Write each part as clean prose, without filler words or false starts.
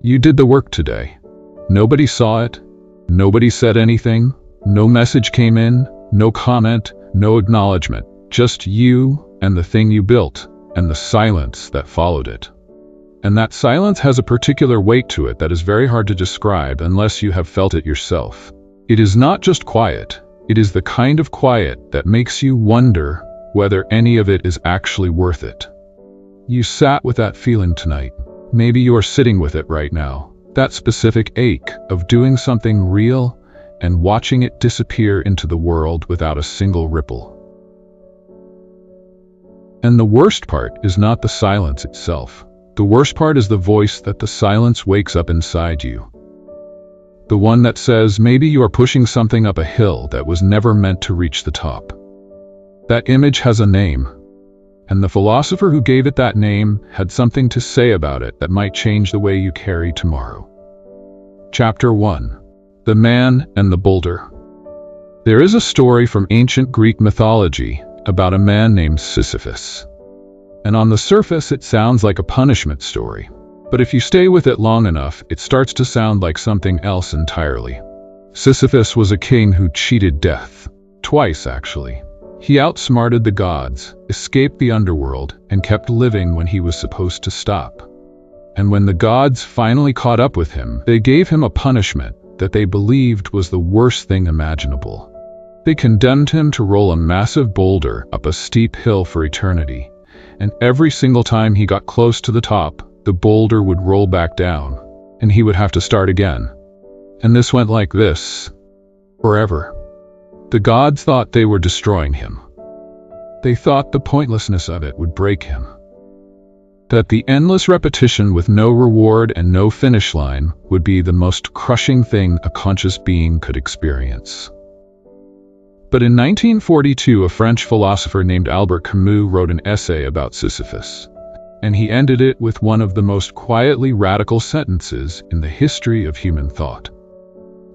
You did the work today. Nobody saw it. Nobody said anything. No message came in. No comment. No acknowledgement. Just you and the thing you built, and the silence that followed it. And that silence has a particular weight to it that is very hard to describe unless you have felt it yourself. It is not just quiet. It is the kind of quiet that makes you wonder whether any of it is actually worth it. You sat with that feeling tonight. Maybe you are sitting with it right now. That specific ache of doing something real and watching it disappear into the world without a single ripple. And the worst part is not the silence itself. The worst part is the voice that the silence wakes up inside you. The one that says maybe you are pushing something up a hill that was never meant to reach the top. That image has a name, and the philosopher who gave it that name had something to say about it that might change the way you carry tomorrow. Chapter 1. The Man and the Boulder. There is a story from ancient Greek mythology about a man named Sisyphus. And on the surface it sounds like a punishment story. But if you stay with it long enough, it starts to sound like something else entirely. Sisyphus was a king who cheated death. Twice, actually. He outsmarted the gods, escaped the underworld, and kept living when he was supposed to stop. And when the gods finally caught up with him, they gave him a punishment that they believed was the worst thing imaginable. They condemned him to roll a massive boulder up a steep hill for eternity. And every single time he got close to the top, the boulder would roll back down, and he would have to start again. And this went like this, forever. The gods thought they were destroying him. They thought the pointlessness of it would break him. That the endless repetition with no reward and no finish line would be the most crushing thing a conscious being could experience. But in 1942, a French philosopher named Albert Camus wrote an essay about Sisyphus, and he ended it with one of the most quietly radical sentences in the history of human thought.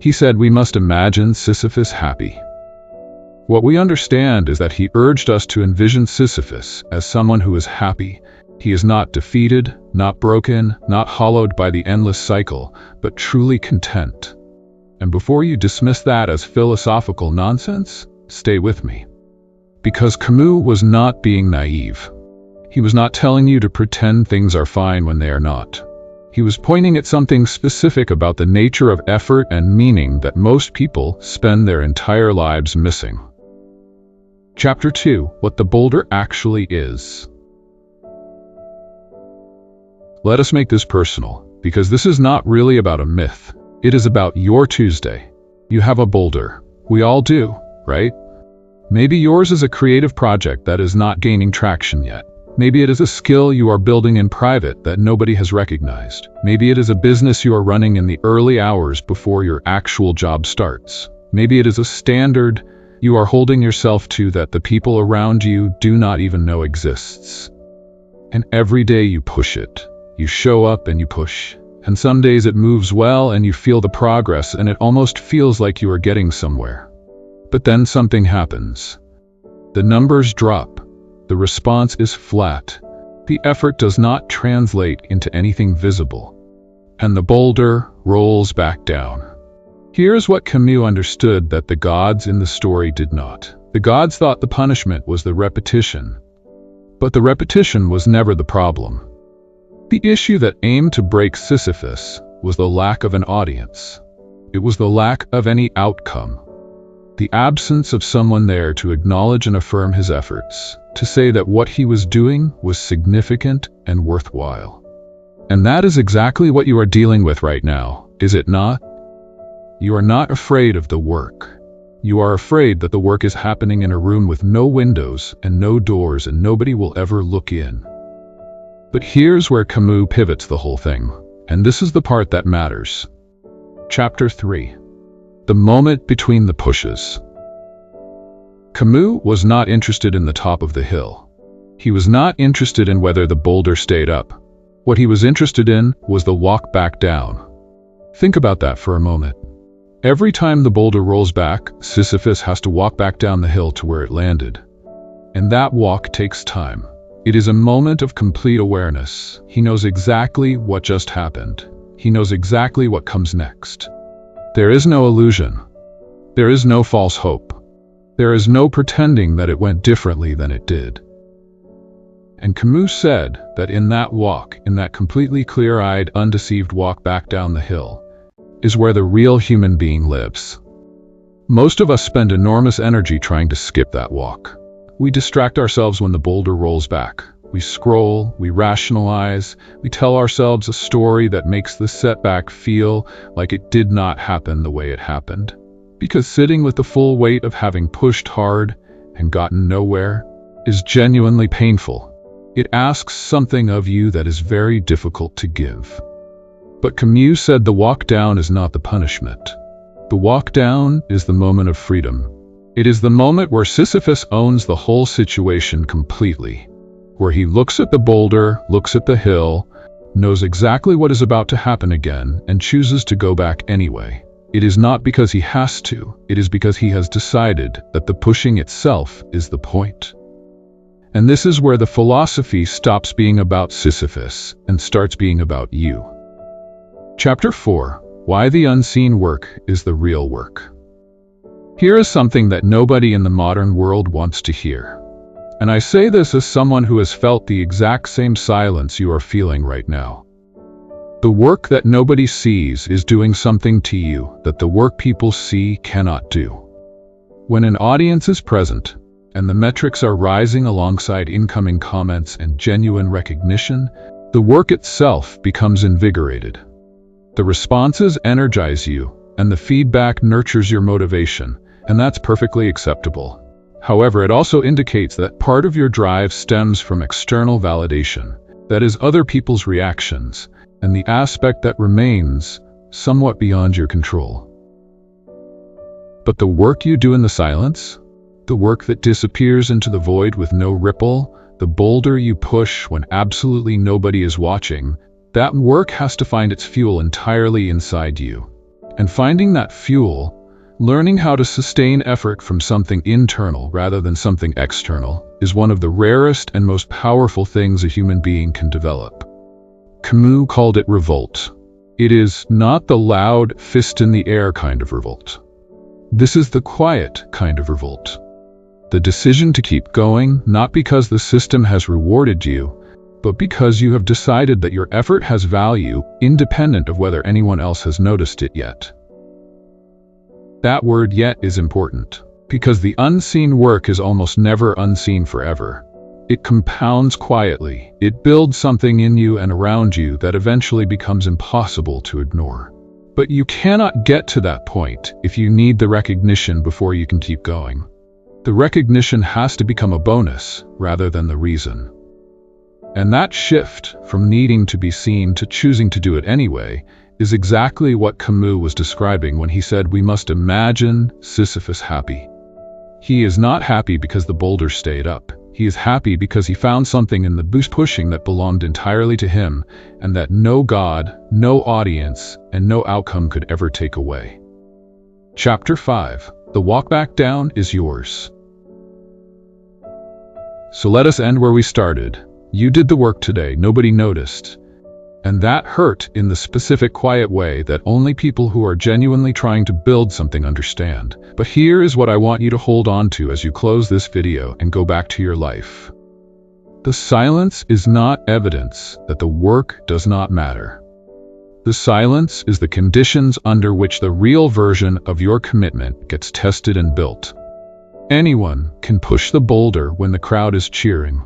He said, "We must imagine Sisyphus happy." What we understand is that he urged us to envision Sisyphus as someone who is happy. He is not defeated, not broken, not hollowed by the endless cycle, but truly content. And before you dismiss that as philosophical nonsense, stay with me. Because Camus was not being naive. He was not telling you to pretend things are fine when they are not. He was pointing at something specific about the nature of effort and meaning that most people spend their entire lives missing. Chapter 2. What the Boulder Actually Is. Let us make this personal, because this is not really about a myth. It is about your Tuesday. You have a boulder. We all do, right? Maybe yours is a creative project that is not gaining traction yet. Maybe it is a skill you are building in private that nobody has recognized. Maybe it is a business you are running in the early hours before your actual job starts. Maybe it is a standard you are holding yourself to that the people around you do not even know exists. And every day you push it. You show up and you push. And some days it moves well and you feel the progress and it almost feels like you are getting somewhere. But then something happens. The numbers drop. The response is flat. The effort does not translate into anything visible. And the boulder rolls back down. Here's what Camus understood that the gods in the story did not. The gods thought the punishment was the repetition. But the repetition was never the problem. The issue that aimed to break Sisyphus was the lack of an audience. It was the lack of any outcome. The absence of someone there to acknowledge and affirm his efforts, to say that what he was doing was significant and worthwhile. And that is exactly what you are dealing with right now, is it not? You are not afraid of the work. You are afraid that the work is happening in a room with no windows and no doors and nobody will ever look in. But here's where Camus pivots the whole thing, and this is the part that matters. Chapter 3. The Moment Between the Pushes. Camus was not interested in the top of the hill. He was not interested in whether the boulder stayed up. What he was interested in was the walk back down. Think about that for a moment. Every time the boulder rolls back, Sisyphus has to walk back down the hill to where it landed. And that walk takes time. It is a moment of complete awareness. He knows exactly what just happened. He knows exactly what comes next. There is no illusion. There is no false hope. There is no pretending that it went differently than it did. And Camus said that in that walk, in that completely clear-eyed, undeceived walk back down the hill, is where the real human being lives. Most of us spend enormous energy trying to skip that walk. We distract ourselves when the boulder rolls back. We scroll, we rationalize, we tell ourselves a story that makes the setback feel like it did not happen the way it happened. Because sitting with the full weight of having pushed hard and gotten nowhere is genuinely painful. It asks something of you that is very difficult to give. But Camus said the walk down is not the punishment. The walk down is the moment of freedom. It is the moment where Sisyphus owns the whole situation completely, where he looks at the boulder, looks at the hill, knows exactly what is about to happen again, and chooses to go back anyway. It is not because he has to, it is because he has decided that the pushing itself is the point. And this is where the philosophy stops being about Sisyphus and starts being about you. Chapter 4. Why the unseen work is the real work. Here is something that nobody in the modern world wants to hear. And I say this as someone who has felt the exact same silence you are feeling right now. The work that nobody sees is doing something to you that the work people see cannot do. When an audience is present, and the metrics are rising alongside incoming comments and genuine recognition, the work itself becomes invigorated. The responses energize you, and the feedback nurtures your motivation, and that's perfectly acceptable. However, it also indicates that part of your drive stems from external validation, that is, other people's reactions, and the aspect that remains somewhat beyond your control. But the work you do in the silence, the work that disappears into the void with no ripple, the boulder you push when absolutely nobody is watching, that work has to find its fuel entirely inside you. And finding that fuel, learning how to sustain effort from something internal rather than something external, is one of the rarest and most powerful things a human being can develop. Camus called it revolt. It is not the loud, fist-in-the-air kind of revolt. This is the quiet kind of revolt. The decision to keep going, not because the system has rewarded you, but because you have decided that your effort has value, independent of whether anyone else has noticed it yet. That word "yet" is important, because the unseen work is almost never unseen forever. It compounds quietly. It builds something in you and around you that eventually becomes impossible to ignore. But you cannot get to that point if you need the recognition before you can keep going. The recognition has to become a bonus rather than the reason. And that shift from needing to be seen to choosing to do it anyway is exactly what Camus was describing when he said we must imagine Sisyphus happy. He is not happy because the boulder stayed up. He is happy because he found something in the boost pushing that belonged entirely to him and that no God, no audience, and no outcome could ever take away. Chapter 5. The walk back down is yours. So let us end where we started. You did the work today, nobody noticed. And that hurt in the specific quiet way that only people who are genuinely trying to build something understand. But here is what I want you to hold on to as you close this video and go back to your life. The silence is not evidence that the work does not matter. The silence is the conditions under which the real version of your commitment gets tested and built. Anyone can push the boulder when the crowd is cheering.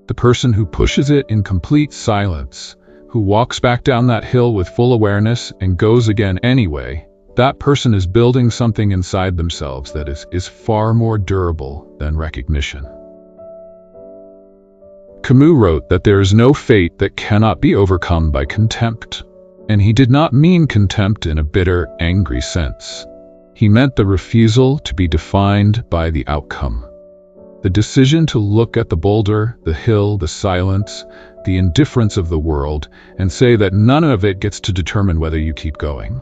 The person who pushes it in complete silence, who walks back down that hill with full awareness and goes again anyway, that person is building something inside themselves that is far more durable than recognition. Camus wrote that there is no fate that cannot be overcome by contempt, and he did not mean contempt in a bitter, angry sense. He meant the refusal to be defined by the outcome. The decision to look at the boulder, the hill, the silence, the indifference of the world, and say that none of it gets to determine whether you keep going.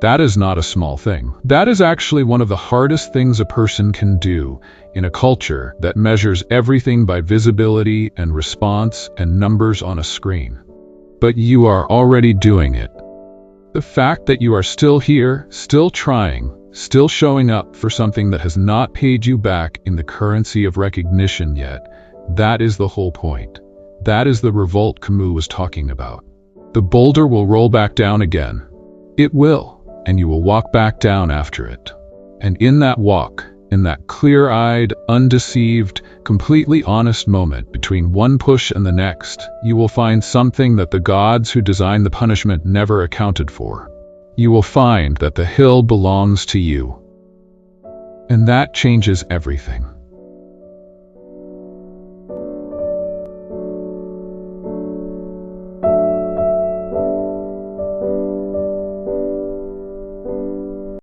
That is not a small thing. That is actually one of the hardest things a person can do in a culture that measures everything by visibility and response and numbers on a screen. but you are already doing it. The fact that you are still here, still trying, still showing up for something that has not paid you back in the currency of recognition yet, that is the whole point. That is the revolt Camus was talking about. The boulder will roll back down again. It will, and you will walk back down after it. And in that walk, in that clear-eyed, undeceived, completely honest moment between one push and the next, you will find something that the gods who designed the punishment never accounted for. You will find that the hill belongs to you. And that changes everything.